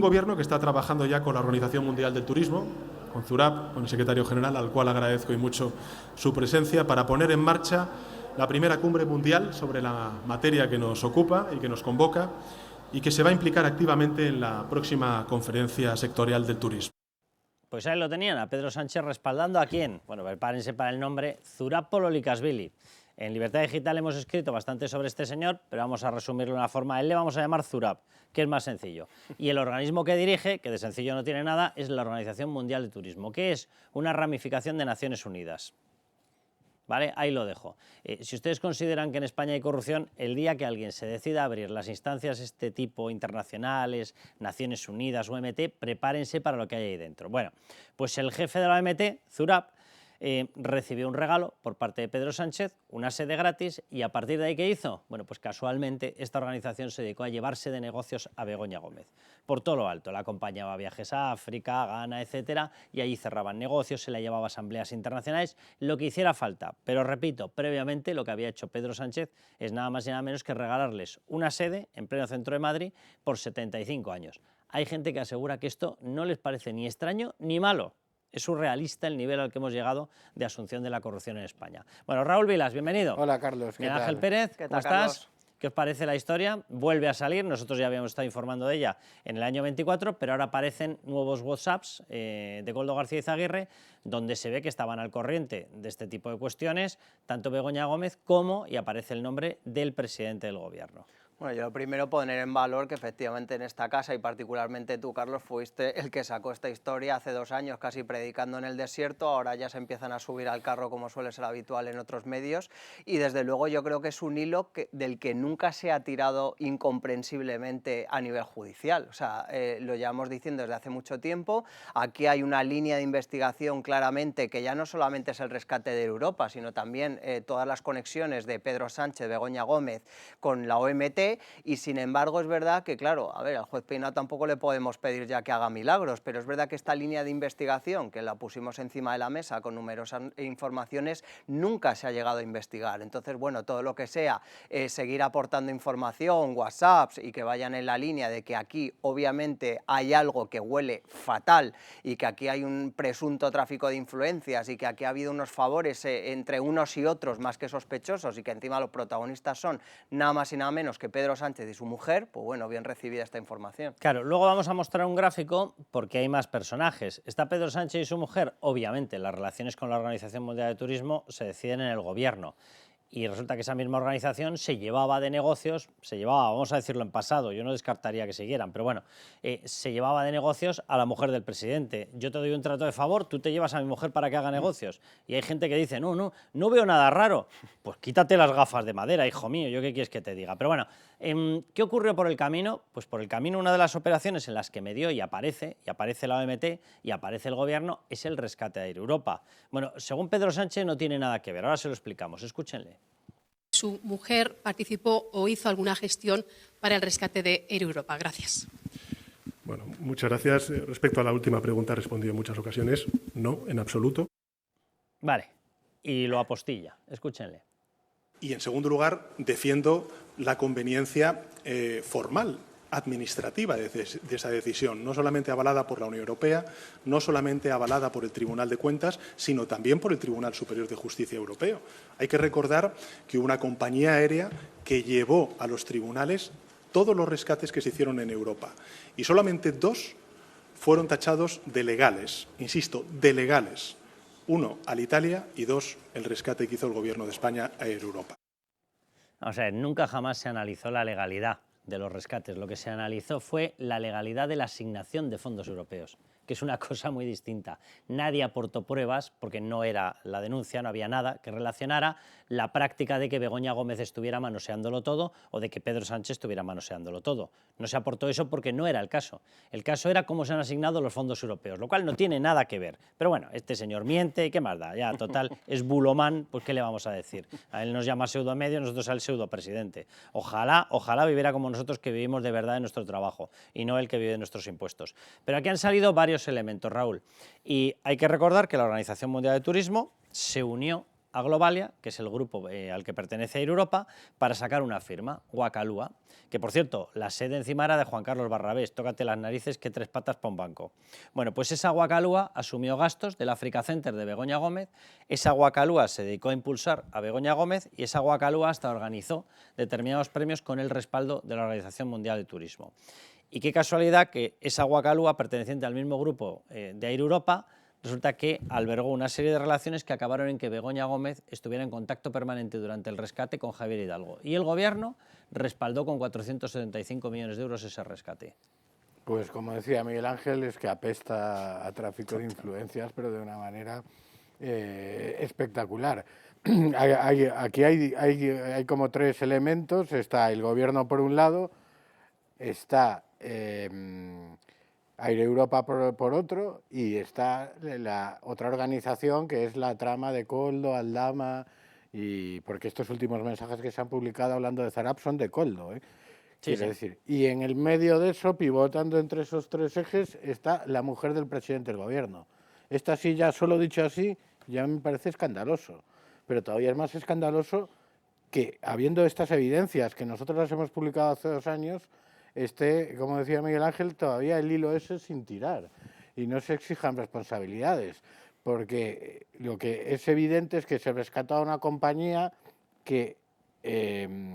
gobierno que está trabajando ya con la Organización Mundial del Turismo, con ZURAP, con el secretario general, al cual agradezco y mucho su presencia, para poner en marcha la primera cumbre mundial sobre la materia que nos ocupa y que nos convoca, y que se va a implicar activamente en la próxima conferencia sectorial del turismo. Pues ahí lo tenían, a Pedro Sánchez respaldando ¿a quién? Bueno, prepárense para el nombre, ZURAP Pololikashvili. En Libertad Digital hemos escrito bastante sobre este señor, pero vamos a resumirlo de una forma. A él le vamos a llamar ZURAP, que es más sencillo. Y el organismo que dirige, que de sencillo no tiene nada, es la Organización Mundial de Turismo, que es una ramificación de Naciones Unidas. ¿Vale? Ahí lo dejo. Si ustedes consideran que en España hay corrupción, el día que alguien se decida a abrir las instancias de este tipo, internacionales, Naciones Unidas, OMT, prepárense para lo que hay ahí dentro. Bueno, pues el jefe de la OMT, ZURAP, recibió un regalo por parte de Pedro Sánchez, una sede gratis, y a partir de ahí, ¿qué hizo? Bueno, pues casualmente esta organización se dedicó a llevarse de negocios a Begoña Gómez. Por todo lo alto, la acompañaba a viajes a África, a Ghana, etcétera, y allí cerraban negocios, se la llevaba a asambleas internacionales, lo que hiciera falta. Pero repito, previamente lo que había hecho Pedro Sánchez es nada más y nada menos que regalarles una sede en pleno centro de Madrid por 75 años. Hay gente que asegura que esto no les parece ni extraño ni malo. Es surrealista el nivel al que hemos llegado de asunción de la corrupción en España. Bueno, Raúl Vilas, bienvenido. Hola, Carlos. Miguel Ángel Pérez, ¿cómo estás? ¿Qué os parece la historia? Vuelve a salir, nosotros ya habíamos estado informando de ella en el año 24, pero ahora aparecen nuevos WhatsApps de Koldo García Izaguirre, donde se ve que estaban al corriente de este tipo de cuestiones, tanto Begoña Gómez como, y aparece el nombre del presidente del gobierno. Bueno, yo lo primero poner en valor que efectivamente en esta casa, y particularmente tú, Carlos, fuiste el que sacó esta historia hace 2 años, casi predicando en el desierto. Ahora ya se empiezan a subir al carro, como suele ser habitual en otros medios, y desde luego yo creo que es un hilo del que nunca se ha tirado incomprensiblemente a nivel judicial. O sea, lo llevamos diciendo desde hace mucho tiempo. Aquí hay una línea de investigación claramente que ya no solamente es el rescate de Europa, sino también todas las conexiones de Pedro Sánchez, Begoña Gómez con la OMT. Y sin embargo es verdad que, claro, a ver, al juez Peinado tampoco le podemos pedir ya que haga milagros, pero es verdad que esta línea de investigación, que la pusimos encima de la mesa con numerosas informaciones, nunca se ha llegado a investigar. Entonces, bueno, todo lo que sea seguir aportando información, WhatsApps, y que vayan en la línea de que aquí obviamente hay algo que huele fatal y que aquí hay un presunto tráfico de influencias y que aquí ha habido unos favores entre unos y otros más que sospechosos, y que encima los protagonistas son nada más y nada menos que Pedro Sánchez y su mujer, pues bueno, bien recibida esta información. Claro, luego vamos a mostrar un gráfico porque hay más personajes. Está Pedro Sánchez y su mujer, obviamente las relaciones con la Organización Mundial de Turismo se deciden en el gobierno. Y resulta que esa misma organización se llevaba de negocios, vamos a decirlo en pasado, yo no descartaría que siguieran, pero bueno, se llevaba de negocios a la mujer del presidente. Yo te doy un trato de favor, tú te llevas a mi mujer para que haga negocios. Y hay gente que dice, no veo nada raro. Pues quítate las gafas de madera, hijo mío, ¿yo qué quieres que te diga? Pero bueno, ¿qué ocurrió por el camino? Pues por el camino una de las operaciones en las que me dio y aparece la OMT y aparece el gobierno es el rescate de Air Europa. Bueno, según Pedro Sánchez no tiene nada que ver, ahora se lo explicamos, escúchenle. Su mujer participó o hizo alguna gestión para el rescate de Air Europa. Gracias. Bueno, muchas gracias. Respecto a la última pregunta, he respondido en muchas ocasiones. No, en absoluto. Vale, y lo apostilla. Escúchenle. Y en segundo lugar, defiendo la conveniencia formal, administrativa de esa decisión, no solamente avalada por la Unión Europea, no solamente avalada por el Tribunal de Cuentas, sino también por el Tribunal Superior de Justicia Europeo. Hay que recordar que hubo una compañía aérea que llevó a los tribunales todos los rescates que se hicieron en Europa, y solamente 2 fueron tachados de legales, insisto, de legales. 1, Alitalia, y 2, el rescate que hizo el Gobierno de España a Air Europa. Vamos a ver, nunca jamás se analizó la legalidad de los rescates. Lo que se analizó fue la legalidad de la asignación de fondos europeos, que es una cosa muy distinta. Nadie aportó pruebas, porque no era la denuncia, no había nada que relacionara la práctica de que Begoña Gómez estuviera manoseándolo todo o de que Pedro Sánchez estuviera manoseándolo todo. No se aportó eso porque no era el caso. El caso era cómo se han asignado los fondos europeos, lo cual no tiene nada que ver. Pero bueno, este señor miente, ¿qué más da? Ya, total, es bulomán, pues ¿qué le vamos a decir? A él nos llama pseudomedio, nosotros al pseudopresidente. Ojalá viviera como nosotros, que vivimos de verdad en nuestro trabajo y no el que vive de nuestros impuestos. Pero aquí han salido varios elementos, Raúl, y hay que recordar que la Organización Mundial de Turismo se unió a Globalia, que es el grupo al que pertenece Air Europa, para sacar una firma, Wacalúa, que por cierto, la sede encima era de Juan Carlos Barrabés, tócate las narices que 3 patas para un banco. Bueno, pues esa Wacalúa asumió gastos del Africa Center de Begoña Gómez, esa Wacalúa se dedicó a impulsar a Begoña Gómez y esa Wacalúa hasta organizó determinados premios con el respaldo de la Organización Mundial de Turismo. Y qué casualidad que esa Wacalúa, perteneciente al mismo grupo de Air Europa, resulta que albergó una serie de relaciones que acabaron en que Begoña Gómez estuviera en contacto permanente durante el rescate con Javier Hidalgo. Y el gobierno respaldó con 475 millones de euros ese rescate. Pues como decía Miguel Ángel, es que apesta a tráfico de influencias, pero de una manera espectacular. Aquí hay como 3 elementos. Está el gobierno por un lado, está Air Europa por otro, y está la otra organización que es la trama de Koldo, Aldama, y porque estos últimos mensajes que se han publicado hablando de Zarab son de Koldo, quiero decir. Y en el medio de eso, pivotando entre esos 3 ejes, está la mujer del presidente del gobierno. Esta sí, ya solo dicho así, ya me parece escandaloso, pero todavía es más escandaloso que, habiendo estas evidencias que nosotros las hemos publicado hace 2 años, como decía Miguel Ángel, todavía el hilo ese sin tirar y no se exijan responsabilidades, porque lo que es evidente es que se rescató a una compañía que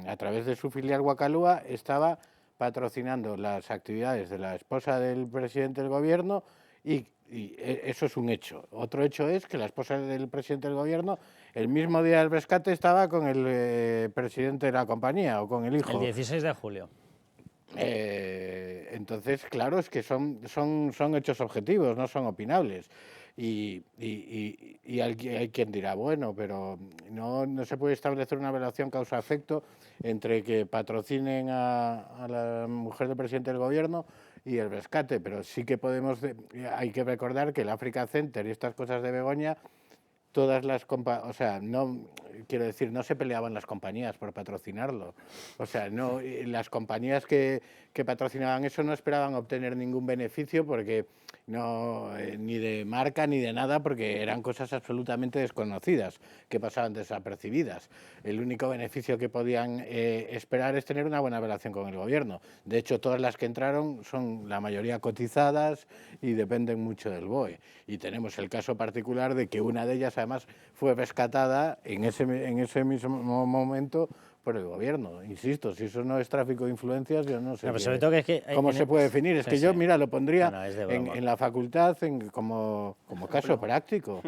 a través de su filial Wacalúa estaba patrocinando las actividades de la esposa del presidente del gobierno y eso es un hecho. Otro hecho es que la esposa del presidente del gobierno el mismo día del rescate estaba con el presidente de la compañía o con el hijo. El 16 de julio. Entonces, claro, es que son hechos objetivos, no son opinables. Y hay quien dirá, bueno, pero no se puede establecer una relación causa-efecto entre que patrocinen a la mujer del presidente del gobierno y el rescate, pero sí que hay que recordar que el Africa Center y estas cosas de Begoña, todas las o sea, no quiero decir, no se peleaban las compañías por patrocinarlo. O sea, no, las compañías que patrocinaban eso no esperaban obtener ningún beneficio porque no, ni de marca ni de nada, porque eran cosas absolutamente desconocidas, que pasaban desapercibidas. El único beneficio que podían esperar es tener una buena relación con el gobierno. De hecho, todas las que entraron son la mayoría cotizadas y dependen mucho del BOE. Y tenemos el caso particular de que una de ellas además fue rescatada en ese mismo momento por el gobierno. Insisto, si eso no es tráfico de influencias, yo no sé cómo se puede definir. Es que yo, mira, lo pondría en la facultad como caso práctico.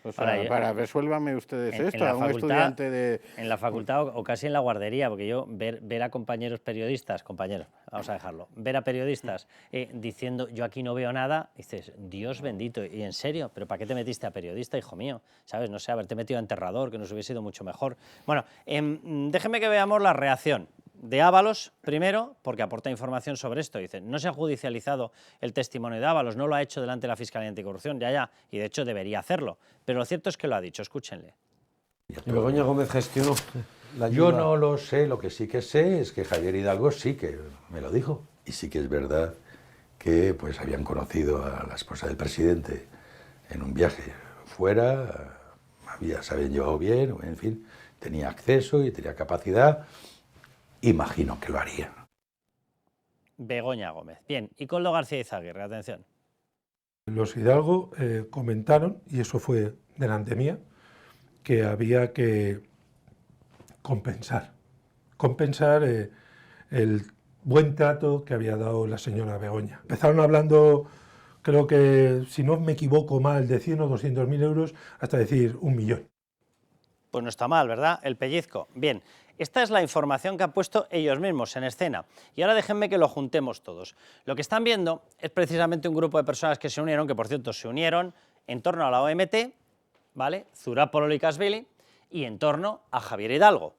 O sea, resuélvame ustedes esto, a un estudiante de... En la facultad o casi en la guardería, porque yo ver a compañeros periodistas, vamos a dejarlo, ver a periodistas diciendo yo aquí no veo nada, dices, Dios bendito, y en serio, ¿pero para qué te metiste a periodista, hijo mío? ¿Sabes? No sé, haberte metido a enterrador, que nos hubiese ido mucho mejor. Bueno, déjenme que veamos la reacción de Ábalos, primero, porque aporta información sobre esto. Dice, no se ha judicializado el testimonio de Ábalos, no lo ha hecho delante de la Fiscalía Anticorrupción, ya, y de hecho debería hacerlo. Pero lo cierto es que lo ha dicho, escúchenle. ¿Y Begoña Gómez gestionó la ayuda? Yo no lo sé, lo que sí que sé es que Javier Hidalgo sí que me lo dijo. Y sí que es verdad que pues habían conocido a la esposa del presidente en un viaje fuera, se habían llevado bien, en fin, tenía acceso y tenía capacidad. Imagino que lo haría. Begoña Gómez. Bien, y Koldo García Izaguirre, atención. Los Hidalgo comentaron, y eso fue delante mía, que había que compensar el buen trato que había dado la señora Begoña. Empezaron hablando, creo que, si no me equivoco mal, de 100 o 200.000 euros, hasta decir 1 millón. Pues no está mal, ¿verdad? El pellizco. Bien, esta es la información que han puesto ellos mismos en escena. Y ahora déjenme que lo juntemos todos. Lo que están viendo es precisamente un grupo de personas que se unieron, que por cierto se unieron en torno a la OMT, ¿vale? Zurab Pololikashvili, y en torno a Javier Hidalgo,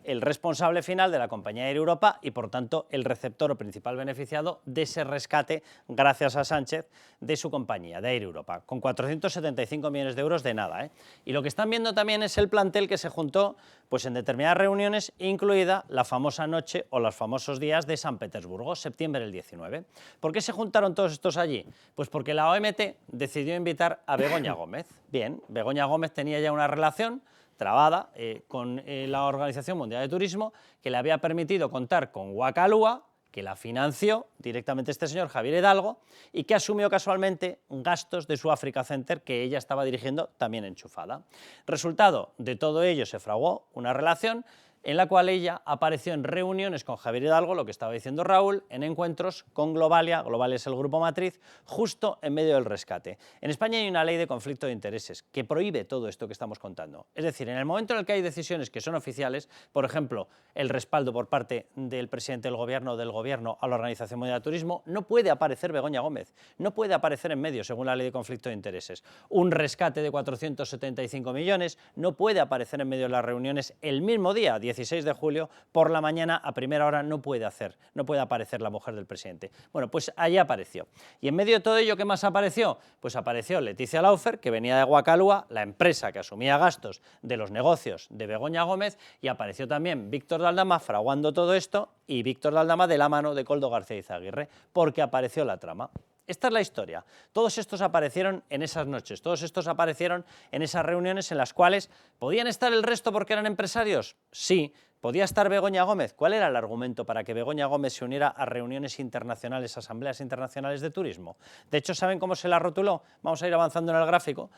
el responsable final de la compañía Air Europa y, por tanto, el receptor o principal beneficiado de ese rescate, gracias a Sánchez, de su compañía, de Air Europa, con 475 millones de euros de nada, ¿eh? Y lo que están viendo también es el plantel que se juntó pues, en determinadas reuniones, incluida la famosa noche o los famosos días de San Petersburgo, septiembre del 19. ¿Por qué se juntaron todos estos allí? Pues porque la OMT decidió invitar a Begoña Gómez. Bien, Begoña Gómez tenía ya una relación trabada con la Organización Mundial de Turismo, que le había permitido contar con Wakalua, que la financió directamente este señor Javier Hidalgo y que asumió casualmente gastos de su Africa Center que ella estaba dirigiendo también enchufada. Resultado de todo ello, se fraguó una relación en la cual ella apareció en reuniones con Javier Hidalgo, lo que estaba diciendo Raúl, en encuentros con Globalia, Globalia es el grupo matriz, justo en medio del rescate. En España hay una ley de conflicto de intereses que prohíbe todo esto que estamos contando. Es decir, en el momento en el que hay decisiones que son oficiales, por ejemplo, el respaldo por parte del presidente del gobierno o del gobierno a la Organización Mundial de Turismo, no puede aparecer Begoña Gómez, no puede aparecer en medio, según la ley de conflicto de intereses. Un rescate de 475 millones no puede aparecer en medio de las reuniones el mismo día, 16 de julio, por la mañana a primera hora no puede aparecer la mujer del presidente. Bueno, pues allí apareció. Y en medio de todo ello, ¿qué más apareció? Pues apareció Leticia Laufer, que venía de Wakalua, la empresa que asumía gastos de los negocios de Begoña Gómez, y apareció también Víctor de Aldama fraguando todo esto, y Víctor de Aldama de la mano de Koldo García Izaguirre, porque apareció la trama. Esta es la historia. Todos estos aparecieron en esas noches, todos estos aparecieron en esas reuniones en las cuales ¿podían estar el resto porque eran empresarios? Sí. ¿Podía estar Begoña Gómez? ¿Cuál era el argumento para que Begoña Gómez se uniera a reuniones internacionales, asambleas internacionales de turismo? De hecho, ¿saben cómo se la rotuló? Vamos a ir avanzando en el gráfico.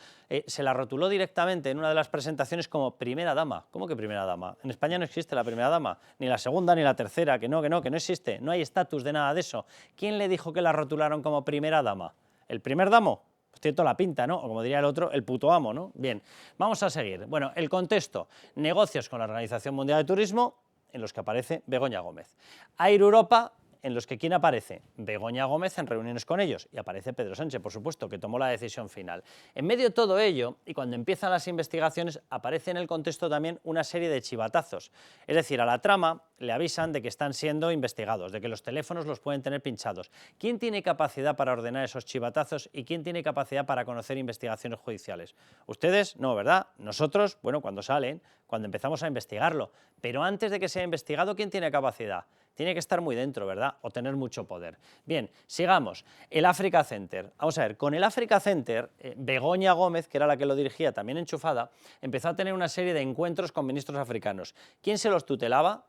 Se la rotuló directamente en una de las presentaciones como primera dama. ¿Cómo que primera dama? En España no existe la primera dama, ni la segunda ni la tercera, que no existe, no hay estatus de nada de eso. ¿Quién le dijo que la rotularon como primera dama? ¿El primer damo? Pues tiene toda la pinta, ¿no? O como diría el otro, el puto amo, ¿no? Bien, vamos a seguir. Bueno, el contexto. Negocios con la Organización Mundial de Turismo, en los que aparece Begoña Gómez. Air Europa, en los que ¿quién aparece? Begoña Gómez en reuniones con ellos. Y aparece Pedro Sánchez, por supuesto, que tomó la decisión final. En medio de todo ello, y cuando empiezan las investigaciones, aparece en el contexto también una serie de chivatazos. Es decir, a la trama le avisan de que están siendo investigados, de que los teléfonos los pueden tener pinchados. ¿Quién tiene capacidad para ordenar esos chivatazos y quién tiene capacidad para conocer investigaciones judiciales? Ustedes, no, ¿verdad? Nosotros, bueno, cuando salen, cuando empezamos a investigarlo. Pero antes de que sea investigado, ¿quién tiene capacidad? Tiene que estar muy dentro, ¿verdad? O tener mucho poder. Bien, sigamos. El Africa Center. Vamos a ver, con el Africa Center, Begoña Gómez, que era la que lo dirigía, también enchufada, empezó a tener una serie de encuentros con ministros africanos. ¿Quién se los tutelaba?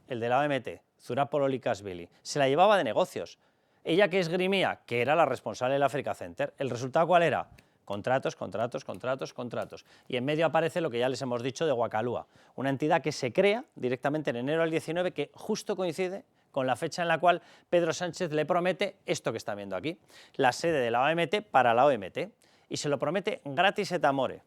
El de la OMT, Zurab Pololikashvili. Se la llevaba de negocios. Ella que esgrimía, que era la responsable del Africa Center. ¿El resultado cuál era? Contratos, contratos, contratos, contratos. Y en medio aparece lo que ya les hemos dicho de Wakalua, una entidad que se crea directamente en enero del 19, que justo coincide con la fecha en la cual Pedro Sánchez le promete esto que está viendo aquí, la sede de la OMT para la OMT, y se lo promete gratis et amore.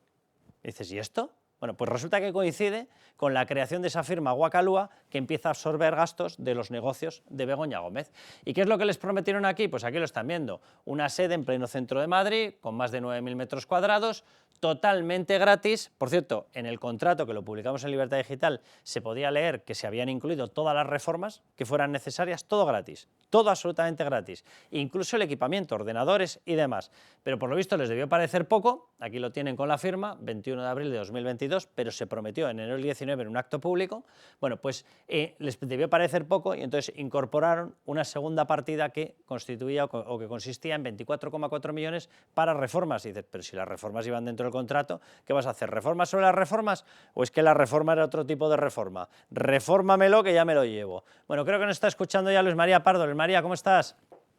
Y dices, ¿y esto? Bueno, pues resulta que coincide con la creación de esa firma Wakalua que empieza a absorber gastos de los negocios de Begoña Gómez. ¿Y qué es lo que les prometieron aquí? Pues aquí lo están viendo, una sede en pleno centro de Madrid, con más de 9.000 metros cuadrados, totalmente gratis. Por cierto, en el contrato que lo publicamos en Libertad Digital se podía leer que se habían incluido todas las reformas que fueran necesarias, todo gratis, todo absolutamente gratis, incluso el equipamiento, ordenadores y demás. Pero por lo visto les debió parecer poco, aquí lo tienen con la firma, 21 de abril de 2022, pero se prometió en enero del 19 en un acto público. Bueno, pues les debió parecer poco y entonces incorporaron una segunda partida que constituía o que consistía en 24,4 millones para reformas. Y dices, pero si las reformas iban dentro del contrato, ¿qué vas a hacer? ¿Reformas sobre las reformas? ¿O es que la reforma era otro tipo de reforma? Refórmamelo que ya me lo llevo. Bueno, creo que nos está escuchando ya Luis María Pardo. Luis María, ¿cómo estás?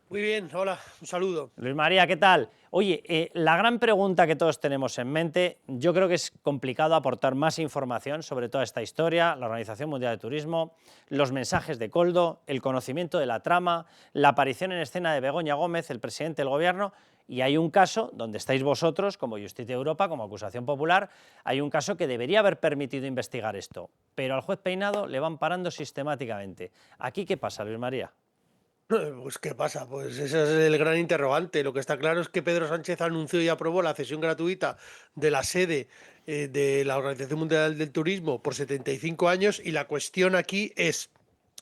Muy bien, hola, un saludo. Luis María, ¿qué tal? Oye, la gran pregunta que todos tenemos en mente, yo creo que es complicado aportar más información sobre toda esta historia, la Organización Mundial de Turismo, los mensajes de Koldo, el conocimiento de la trama, la aparición en escena de Begoña Gómez, el presidente del gobierno, y hay un caso donde estáis vosotros, como Justicia Europa, como acusación popular, hay un caso que debería haber permitido investigar esto, pero al juez Peinado le van parando sistemáticamente. ¿Aquí qué pasa, Luis María? Pues ¿qué pasa? Pues ese es el gran interrogante. Lo que está claro es que Pedro Sánchez anunció y aprobó la cesión gratuita de la sede de la Organización Mundial del Turismo por 75 años y la cuestión aquí es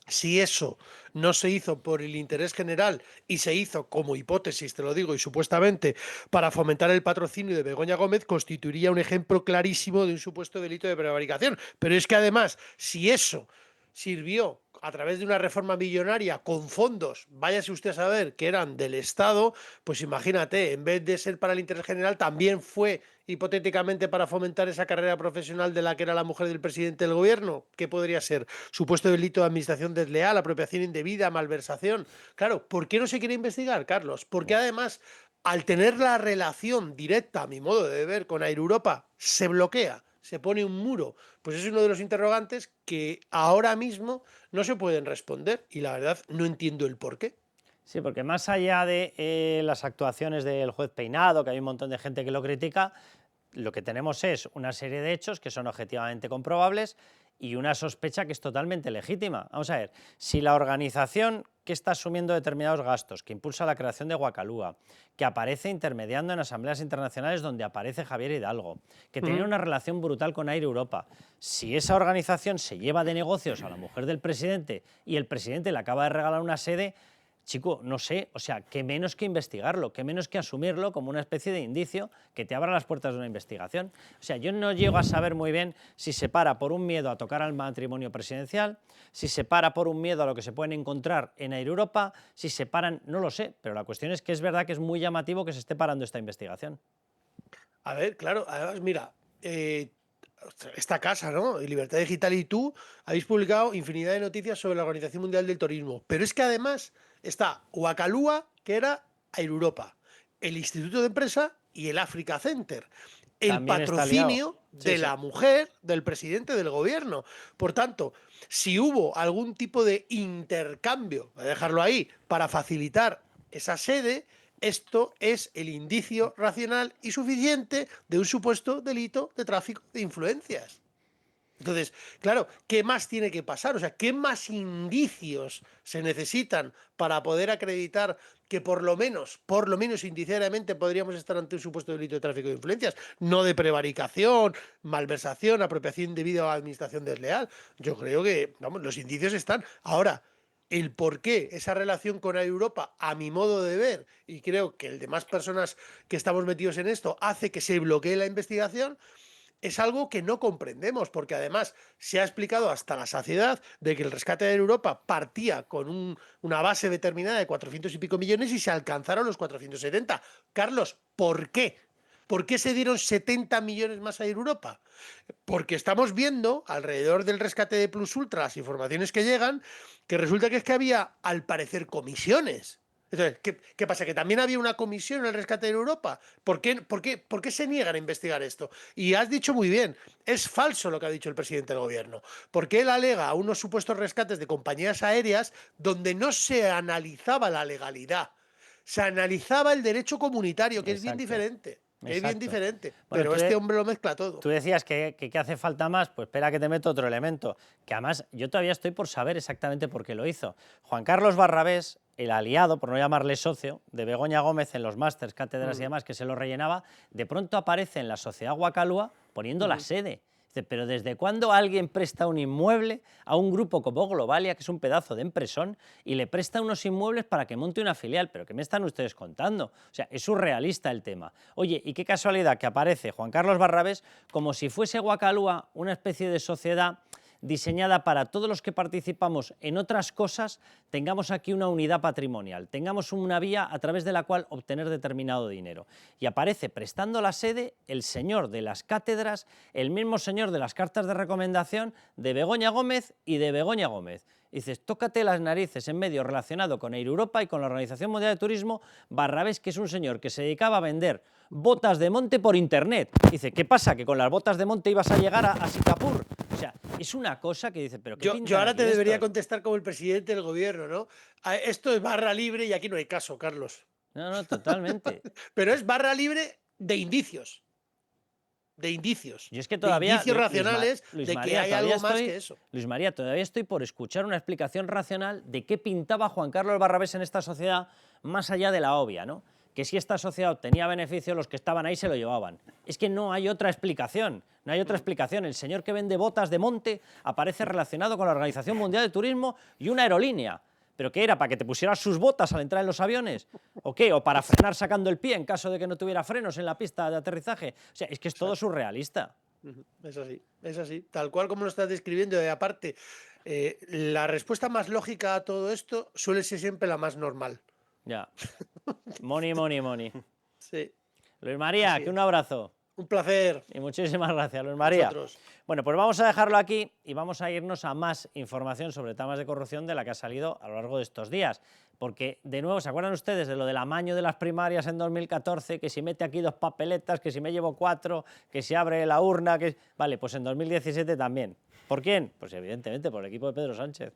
si eso no se hizo por el interés general y se hizo como hipótesis, te lo digo, y supuestamente para fomentar el patrocinio de Begoña Gómez, constituiría un ejemplo clarísimo de un supuesto delito de prevaricación. Pero es que además, si eso sirvió a través de una reforma millonaria con fondos, váyase usted a saber que eran del Estado, pues imagínate, en vez de ser para el interés general, también fue hipotéticamente para fomentar esa carrera profesional de la que era la mujer del presidente del gobierno. ¿Qué podría ser? Supuesto delito de administración desleal, apropiación indebida, malversación. Claro, ¿por qué no se quiere investigar, Carlos? Porque además, al tener la relación directa, a mi modo de ver, con Air Europa, se bloquea, se pone un muro. Pues es uno de los interrogantes que ahora mismo no se pueden responder y la verdad no entiendo el por qué. Sí, porque más allá de las actuaciones del juez Peinado, que hay un montón de gente que lo critica, lo que tenemos es una serie de hechos que son objetivamente comprobables y una sospecha que es totalmente legítima. Vamos a ver, si la organización que está asumiendo determinados gastos, que impulsa la creación de Guacalúa, que aparece intermediando en asambleas internacionales donde aparece Javier Hidalgo, que tenía una relación brutal con Air Europa, si esa organización se lleva de negocios a la mujer del presidente y el presidente le acaba de regalar una sede, chico, no sé, o sea, qué menos que investigarlo, qué menos que asumirlo como una especie de indicio que te abra las puertas de una investigación. O sea, yo no llego a saber muy bien si se para por un miedo a tocar al matrimonio presidencial, si se para por un miedo a lo que se pueden encontrar en Air Europa, si se paran, no lo sé, pero la cuestión es que es verdad que es muy llamativo que se esté parando esta investigación. A ver, claro, además, mira, esta casa, ¿no? Libertad Digital y tú habéis publicado infinidad de noticias sobre la Organización Mundial del Turismo, pero es que además está Guacalúa, que era Air Europa, el Instituto de Empresa y el Africa Center, el También patrocinio sí, de sí. la mujer del presidente del gobierno. Por tanto, si hubo algún tipo de intercambio, voy a dejarlo ahí, para facilitar esa sede, esto es el indicio racional y suficiente de un supuesto delito de tráfico de influencias. Entonces, claro, ¿qué más tiene que pasar? O sea, ¿qué más indicios se necesitan para poder acreditar que por lo menos indiciariamente podríamos estar ante un supuesto delito de tráfico de influencias? No de prevaricación, malversación, apropiación indebida o administración desleal. Yo creo que, vamos, los indicios están. Ahora, el por qué esa relación con Europa, a mi modo de ver, y creo que el de más personas que estamos metidos en esto, hace que se bloquee la investigación, es algo que no comprendemos, porque además se ha explicado hasta la saciedad de que el rescate de Europa partía con una base determinada de 400 y pico millones y se alcanzaron los 470. Carlos, ¿por qué? ¿Por qué se dieron 70 millones más a Europa? Porque estamos viendo, alrededor del rescate de Plus Ultra, las informaciones que llegan, que resulta que es que había, al parecer, comisiones. Entonces, ¿qué pasa? ¿Que también había una comisión en el rescate de Europa? ¿Por qué se niegan a investigar esto? Y has dicho muy bien, es falso lo que ha dicho el presidente del gobierno, porque él alega unos supuestos rescates de compañías aéreas donde no se analizaba la legalidad, se analizaba el derecho comunitario, que es bien diferente. Es bien diferente, Bueno, pero este hombre lo mezcla todo. Tú decías que hace falta más, pues espera que te meto otro elemento, que además yo todavía estoy por saber exactamente por qué lo hizo. Juan Carlos Barrabés, el aliado, por no llamarle socio, de Begoña Gómez en los másters, cátedras y demás, que se lo rellenaba, de pronto aparece en la sociedad Guacalúa poniendo la sede. Dice, pero ¿desde cuándo alguien presta un inmueble a un grupo como Globalia, que es un pedazo de empresón, y le presta unos inmuebles para que monte una filial? ¿Pero qué me están ustedes contando? O sea, es surrealista el tema. Oye, y qué casualidad que aparece Juan Carlos Barrabés como si fuese Guacalúa una especie de sociedad diseñada para todos los que participamos en otras cosas, tengamos aquí una unidad patrimonial, tengamos una vía a través de la cual obtener determinado dinero. Y aparece prestando la sede el señor de las cátedras, el mismo señor de las cartas de recomendación de Begoña Gómez y de Begoña Gómez. Y dices, tócate las narices en medio relacionado con Air Europa y con la Organización Mundial de Turismo, Barrabés, que es un señor que se dedicaba a vender botas de monte por internet. Dice, ¿qué pasa? ¿Que con las botas de monte ibas a llegar a Singapur? O sea, es una cosa que dice, pero ¿qué pinta Yo ahora aquí te debería esto? contestar como el presidente del gobierno, ¿no? Esto es barra libre y aquí no hay caso, Carlos. No, totalmente. Pero es barra libre de indicios. De indicios. Y es que todavía, de indicios racionales Luis de que María, hay todavía algo más que eso. Luis María, todavía estoy por escuchar una explicación racional de qué pintaba Juan Carlos Barrabés en esta sociedad, más allá de la obvia, ¿no? Que si esta sociedad obtenía beneficio, los que estaban ahí se lo llevaban. Es que no hay otra explicación, no hay otra explicación. El señor que vende botas de monte aparece relacionado con la Organización Mundial de Turismo y una aerolínea. ¿Pero qué era? ¿Para que te pusieras sus botas al entrar en los aviones? ¿O qué? ¿O para frenar sacando el pie en caso de que no tuviera frenos en la pista de aterrizaje? O sea, es que es todo surrealista. Es así, tal cual como lo estás describiendo. Y aparte, La respuesta más lógica a todo esto suele ser siempre la más normal. Ya. Money, money, money. Sí. Luis María, Así que es. un abrazo. Un placer. Y muchísimas gracias, Luis María. Vosotros. Bueno, pues vamos a dejarlo aquí y vamos a irnos a más información sobre temas de corrupción de la que ha salido a lo largo de estos días. Porque, de nuevo, ¿se acuerdan ustedes de lo del amaño de las primarias en 2014? Que si mete aquí 2 papeletas, que si me llevo 4, que si abre la urna, que... Vale, pues en 2017 también. ¿Por quién? Pues evidentemente por el equipo de Pedro Sánchez.